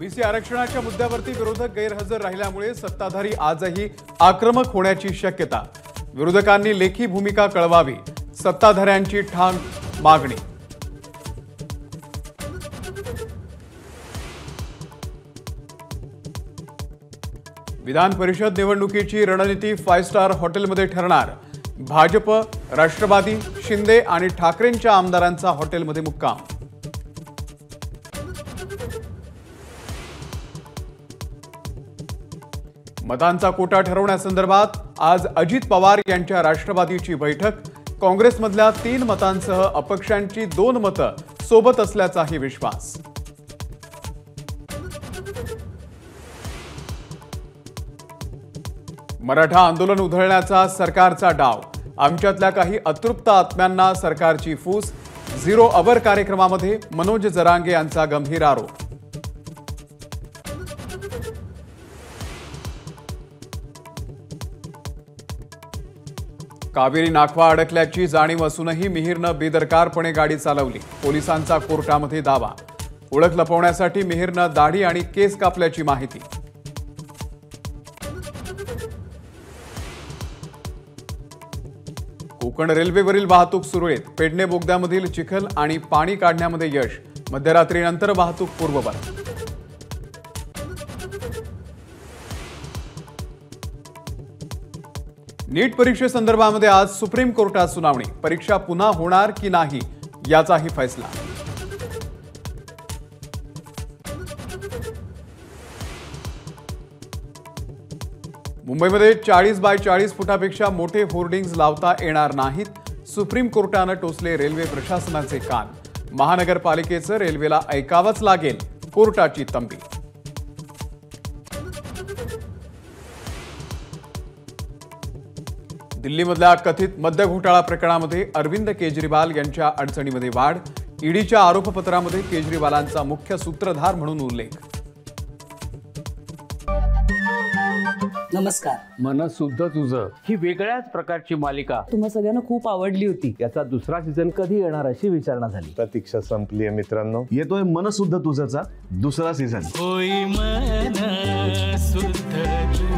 OBC आरक्षणाच्या मुद्द्यावरती विरोधक गैरहजर राहिल्यामुळे सत्ताधारी आजही आक्रमक होण्याची शक्यता। विरोधकांनी लेखी भूमिका कळवावी, सत्ताधाऱ्यांची ठाम मागणी। विधान परिषद निवडणुकीची रणनीती 5 स्टार हॉटेलमध्ये ठरणार। भाजप, राष्ट्रवादी, शिंदे आणि ठाकरेंच्या आमदारांचा हॉटेलमध्ये मुक्काम। मतांचा कोटा ठरवण्यासंदर्भात आज अजित पवार यांच्या राष्ट्रवादीची बैठक। काँग्रेसमधल्या 3 मतांसह अपक्षांची 2 मतं सोबत असल्याचाही विश्वास। मराठा आंदोलन उधळण्याचा सरकारचा डाव। आमच्यातल्या काही अतृप्त आत्म्यांना सरकारची फूस। 0 अवर कार्यक्रमामध्ये मनोज जरांगे यांचा गंभीर आरोप। कावेरी नाखवा अडकल्याची जाणीव असूनही मिहिरनं बेदरकारपणे गाडी चालवली। पोलिसांचा कोर्टामध्ये दावा। ओळख लपवण्यासाठी मिहिरनं दाढी आणि केस कापल्याची माहिती। कोकण रेल्वेवरील वाहतूक सुरळीत। पेडणे बोगद्यामधील चिखल आणि पाणी काढण्यामध्ये यश। मध्यरात्रीनंतर वाहतूक पूर्ववत। नीट परीक्षेसंदर्भामध्ये आज सुप्रीम कोर्टात सुनावणी। परीक्षा पुन्हा होणार की नाही याचाही फैसला। मुंबईमध्ये 40 बाय 40 फुटापेक्षा मोठे होर्डिंग्ज लावता येणार नाहीत। सुप्रीम कोर्टाने टोचले रेल्वे प्रशासनाचे कान। महानगरपालिकेचं रेल्वेला ऐकावंच लागेल, कोर्टाची तंबी। दिल्लीमधल्या कथित मद्य घोटाळा प्रकरणामध्ये अरविंद केजरीवाल यांच्या अडचणीमध्ये वाढ। ईडीच्या आरोपपत्रामध्ये केजरीवालांचा मुख्य सूत्रधार म्हणून उल्लेख। नमस्कार। मन शुद्ध तुझं ही वेगळ्याच प्रकारची मालिका तुम्हा सगळ्यांना खूप आवडली होती। याचा दुसरा सीझन कधी येणार अशी विचारणा झाली। प्रतीक्षा संपली आहे मित्रांनो। येतोय मन शुद्ध तुझंचा दुसरा सीझन। होई मन शुद्ध